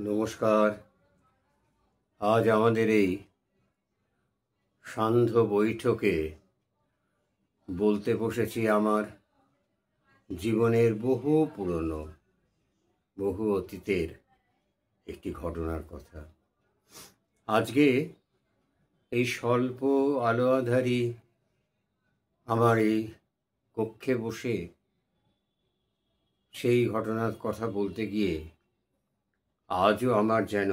নমস্কার। আজ আমাদের এই সান্ধ্য বৈঠকে বলতে বসেছি আমার জীবনের বহু পুরনো, বহু অতীতের একটি ঘটনার কথা। আজকে এই স্বল্প আলো আঁধারি আমার এই কক্ষে বসে সেই ঘটনার কথা বলতে গিয়ে আজও আমার যেন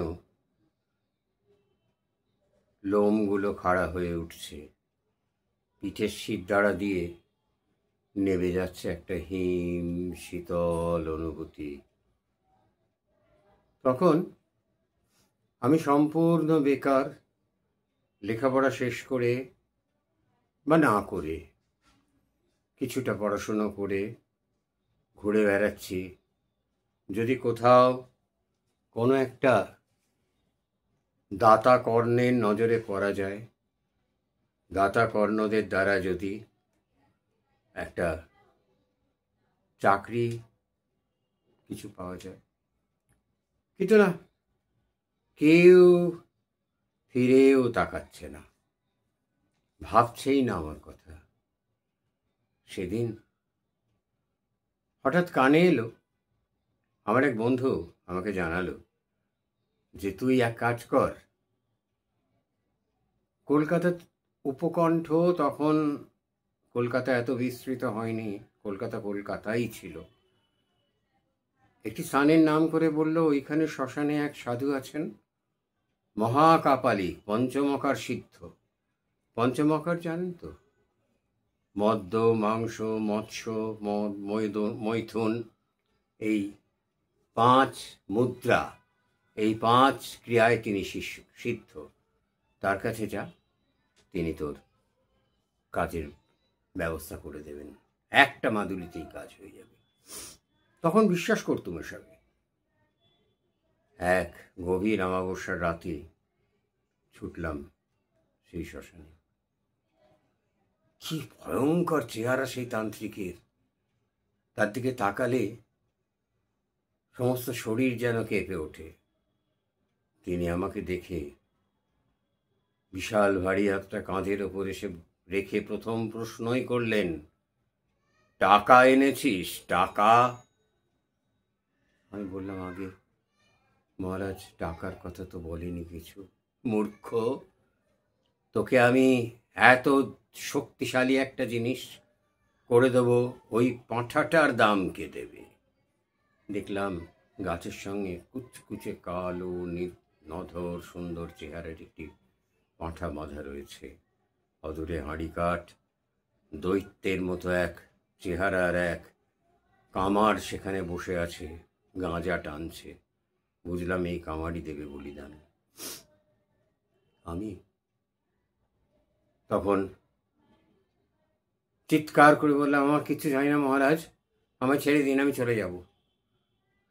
লোমগুলো খাড়া হয়ে উঠছে, পিঠের শিরদাঁড়া দিয়ে নেমে যাচ্ছে একটা হিম শীতল অনুভূতি। তখন আমি সম্পূর্ণ বেকার, লেখাপড়া শেষ করে বা না করে কিছুটা পড়াশুনো করে ঘুরে বেড়াচ্ছি। যদি কোথাও কোনো একটা দাতা কর্ণের নজরে পড়া যায়, দাতা কর্ণদের দ্বারা যদি একটা চাকরি কিছু পাওয়া যায়, কিন্তু না, কেউ ফিরেও তাকাচ্ছে না, ভাবছেই না আমার কথা। সেদিন হঠাৎ কানে এলো, আমার এক বন্ধু আমাকে জানালো যে তুই এক কাজ কর, কলকাতা উপকণ্ঠ, তখন কলকাতা এত বিস্তৃত হয়নি, কলকাতাই ছিল। একটি স্থানের নাম করে বলল, ওইখানে শ্মশানে এক সাধু আছেন, মহাকাপালিক, পঞ্চমকার সিদ্ধ। পঞ্চমকার জানেন তো? মদ্য, মাংস, মৎস্য, মৈথুন, এই 5 মুদ্রা, এই 5 ক্রিয়ায় তিনি সিদ্ধ। তার কাছে যা, তিনি তোর কাজের ব্যবস্থা করে দেবেন, একটা মাদুলিতেই কাজ হয়ে যাবে। তখন বিশ্বাস করতুম এসবে। এক গভীর অমাবস্যার রাতে ছুটলাম সেই শ্মশানে। কি ভয়ঙ্কর চেহারা সেই তান্ত্রিকের! তার দিকে তাকালে সমস্ত শরীর যেন কেঁপে ওঠে। তিনি আমাকে দেখে বিশাল ভারী একটা কাঁধের ওপর এসে রেখে প্রথম প্রশ্নই করলেন, টাকা এনেছিস? টাকা? আমি বললাম, আগে মহারাজ, টাকার কথা তো বলিনি কিছু। মূর্খ, তোকে আমি এত শক্তিশালী একটা জিনিস করে দেবো, ওই পাঁঠাটার দাম কে দেবে? দেখলাম গাছের সঙ্গে কুচকুচে কালো নধর সুন্দর চেহারার একটি পাঁঠা বাঁধা রয়েছে। অদূরে হাঁড়িকাঠ, দৈত্যের মতো এক চেহারার এক কামার সেখানে বসে আছে, গাঁজা টানছে। বুঝলাম এই কামারই দেবে বলিদান। আমি তখন চিৎকার করে বললাম, আমার কিচ্ছু জানি না মহারাজ, আমায় ছেড়ে দিন, আমি চলে যাব।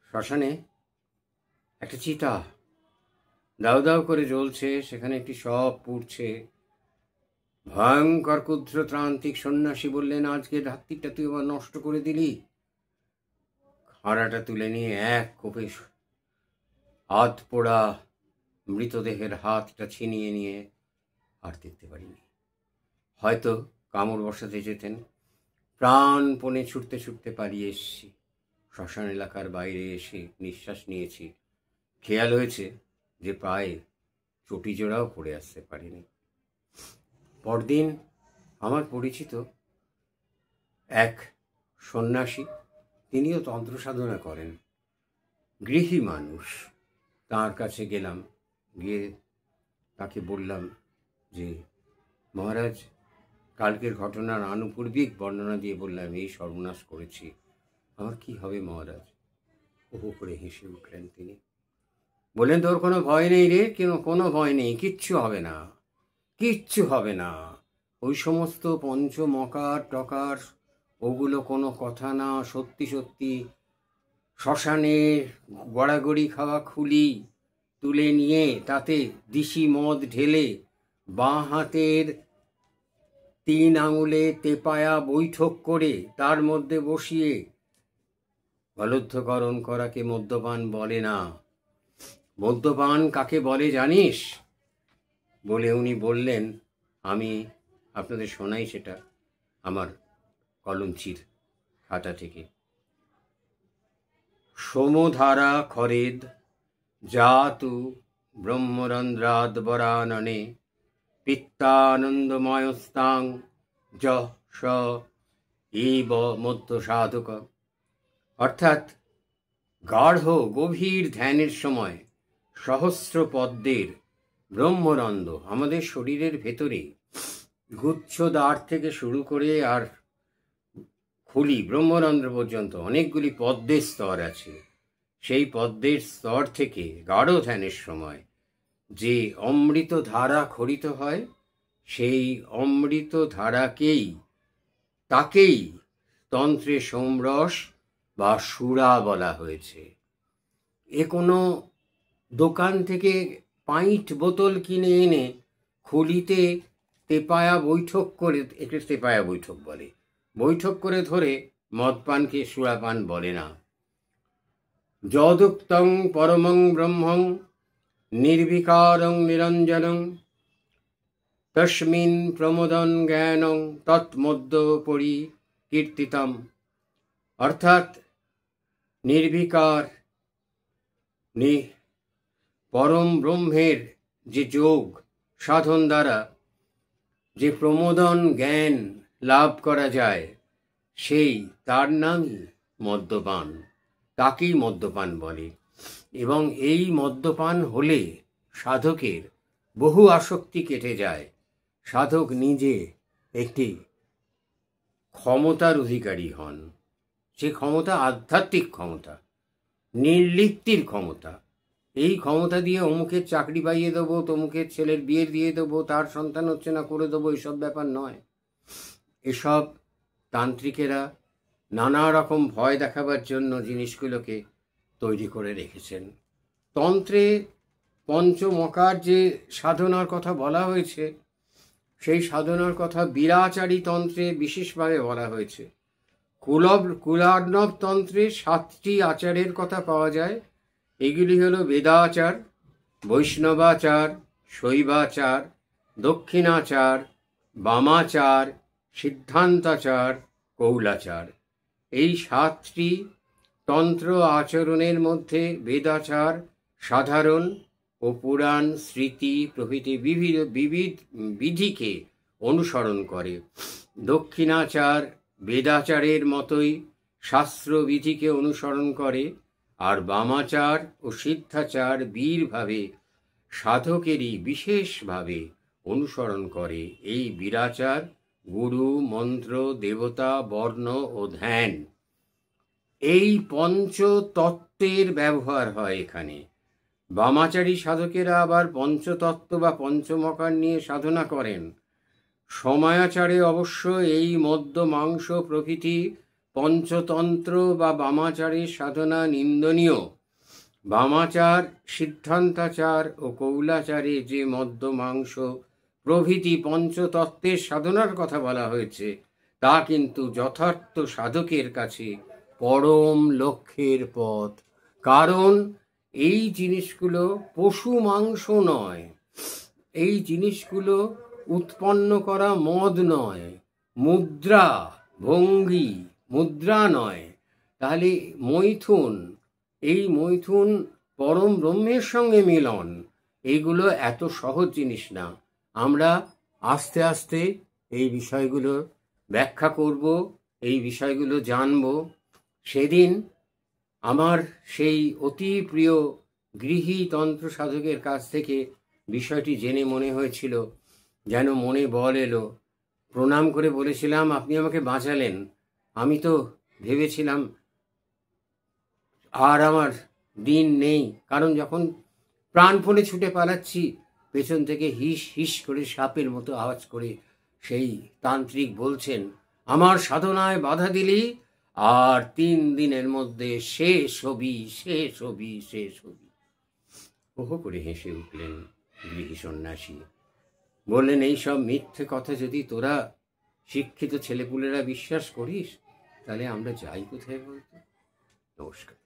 শ্মশানে একটা চিতা দাউ দাউ করে জ্বলছে, সেখানে একটি শব পুড়ছে। ভয়ঙ্কর ক্ষুদ্রতান্ত্রিক সন্ন্যাসী বললেন, আজকে রাত্রিটা তুই আবার নষ্ট করে দিলি। খাঁড়াটা তুলে নিয়ে এক কোপে হাত পোড়া মৃতদেহের হাতটা ছিনিয়ে নিয়ে আর দেখতে পারিনি। হয়তো কামড় বসাতে যেতেন। প্রাণপণে ছুটতে ছুটতে পালিয়ে এসেছি। শ্মশান এলাকার বাইরে এসে নিঃশ্বাস নিয়েছি। খেয়াল হয়েছে যে পায়ে চটি জোড়াও পড়ে আসতে পারিনি। পরদিন আমার পরিচিত এক সন্ন্যাসী, তিনিও তন্ত্র সাধনা করেন, গৃহী মানুষ, তার কাছে গেলাম। গিয়ে তাকে বললাম যে, মহারাজ, কালকের ঘটনার আনুপূর্বিক বর্ণনা দিয়ে বললাম, এই সর্বনাশ করেছি, আমার কি হবে মহারাজ? ওহো করে হেসে উঠলেন তিনি। বললেন, তোর কোনো ভয় নেই রে, কোনো ভয় নেই, কিচ্ছু হবে না, কিচ্ছু হবে না। ওই সমস্ত পঞ্চমকার টকার ওগুলো কোনো কথা না। সত্যি সত্যি শ্মশানে গড়াগড়ি খাওয়া খুলি তুলে নিয়ে তাতে দিশি মদ ঢেলে বাঁ হাতের 3 আঙুলে তেপায়া বৈঠক করে তার মধ্যে বসিয়ে গলদ্ধকরণ করাকে মদ্যপান বলে না। মদ্যপান কাকে বলে জানিস? বলে উনি বললেন, আমি আপনাদের শোনাই সেটা আমার কলঞ্চির খাতা থেকে। সোমধারা খরেদ জাতু ব্রহ্মরন্ধ্রাদ্বরাননে পিত্তানন্দময়স্তাং য স এব মধ্য সাধক। অর্থাৎ গাঢ় গভীর ধ্যানের সময় সহস্র পদ্মের ব্রহ্মরন্ধ্র, আমাদের শরীরের ভেতরে গুচ্ছদ্বার থেকে শুরু করে আর খুলি ব্রহ্মরন্ধ্র পর্যন্ত অনেকগুলি পদ্মের স্তর আছে। সেই পদ্মের স্তর থেকে গাঢ় ধ্যানের সময় যে অমৃত ধারা খরিত হয়, সেই অমৃত ধারাকেই তাকেই তন্ত্রে সোমরস বা সুরা বলা হয়েছে। এ কোনো দোকান থেকে পাইট বোতল কিনে এনে খুলিতে তেপায়া বৈঠক করে, একে তেপায়া বৈঠক বলে, বৈঠক করে ধরে মদপানকে সুরাপান বলে না। যদুক্তং পরমং ব্রহ্মং নির্বিকারং নিরঞ্জনং তস্মিন প্রমোদন জ্ঞানং তৎমদ্য পরিকীর্তিতম। অর্থাৎ নির্বিকার পরম ব্রহ্মের যে যোগ সাধন দ্বারা যে প্রমোদন জ্ঞান লাভ করা যায়, সেই তার নামই মদ্যপান, তাকেই মদ্যপান বলে। এবং এই মদ্যপান হলে সাধকের বহু আসক্তি কেটে যায়। সাধক নিজে একটি ক্ষমতার অধিকারী হন। সে ক্ষমতা আধ্যাত্মিক ক্ষমতা, নির্লিপ্তির ক্ষমতা। এই ক্ষমতা দিয়ে অমুকের চাকরি পাইয়ে দেবো, তমুকের ছেলের বিয়ে দিয়ে দেবো, তার সন্তান হচ্ছে না করে দেবো, এসব ব্যাপার নয়। এসব তান্ত্রিকেরা নানা রকম ভয় দেখাবার জন্য জিনিসগুলোকে তৈরি করে রেখেছেন। তন্ত্রে পঞ্চমকার যে সাধনার কথা বলা হয়েছে, সেই সাধনার কথা বীরাচারী তন্ত্রে বিশেষভাবে বলা হয়েছে। কুলার্ণব তন্ত্রে 7টি আচারের কথা পাওয়া যায়। এগুলি হলো বেদাচার, বৈষ্ণবাচার, শৈবাচার, দক্ষিণাচার, বামাচার, সিদ্ধান্তাচার, কৌলাচার। এই 7টি তন্ত্র আচরণের মধ্যে বেদাচার সাধারণ ও পুরাণ, স্মৃতি প্রভৃতি বিবিধ বিধিকে অনুসরণ করে। দক্ষিণাচার বেদাচারের মতোই শাস্ত্রবিধিকে অনুসরণ করে, আর বামাচার ও সিদ্ধাচার বীরভাবে সাধকেরই বিশেষভাবে অনুসরণ করে। এই বীরাচার গুরু, মন্ত্র, দেবতা, বর্ণ ও ধ্যান, এই পঞ্চতত্ত্বের ব্যবহার হয় এখানে। বামাচারী সাধকেরা আবার পঞ্চতত্ত্ব বা পঞ্চমকার নিয়ে সাধনা করেন। সময়াচারে অবশ্য এই মদ্য, মাংস প্রভৃতি পঞ্চতন্ত্র বা বামাচারের সাধনা নিন্দনীয়। বামাচার, সিদ্ধান্তাচার ও কৌলাচারে যে মদ্য, মাংস প্রভৃতি পঞ্চতত্ত্বের সাধনার কথা বলা হয়েছে, তা কিন্তু যথার্থ সাধকের কাছে পরম লক্ষ্যের পথ। কারণ এই জিনিসগুলো পশু মাংস নয়, এই জিনিসগুলো উৎপন্ন করা মদ নয়, মুদ্রা, ভঙ্গি, মুদ্রা নয়। তাহলে মৈথুন, এই মৈথুন পরম ব্রহ্মের সঙ্গে মিলন, এইগুলো এত সহজ জিনিস না। আমরা আস্তে আস্তে এই বিষয়গুলো ব্যাখ্যা করব, এই বিষয়গুলো জানব। সেদিন আমার সেই অতি প্রিয় গৃহী তন্ত্র সাধকের কাছ থেকে বিষয়টি জেনে মনে হয়েছিল যেন মনে বল এলো। প্রণাম করে বলেছিলাম, আপনি আমাকে বাঁচালেন। আমি তো ভেবেছিলাম আর আমার দিন নেই। কারণ যখন প্রাণপণে ছুটে পালাচ্ছি, পেছন থেকে হিস হিস করে সাপের মতো আওয়াজ করে সেই তান্ত্রিক বলছেন, আমার সাধনায় বাধা দিলি, আর 3 দিনের মধ্যে শেষ হবি, শেষ হবি, শেষ হবি। ওহো করে হেসে উঠলেন গৃহী সন্ন্যাসী। বললেন, এইসব মিথ্যে কথা যদি তোরা শিক্ষিত ছেলেপুলেরা বিশ্বাস করিস, তাহলে আমরা যাই কোথায় বলতো? নমস্কার।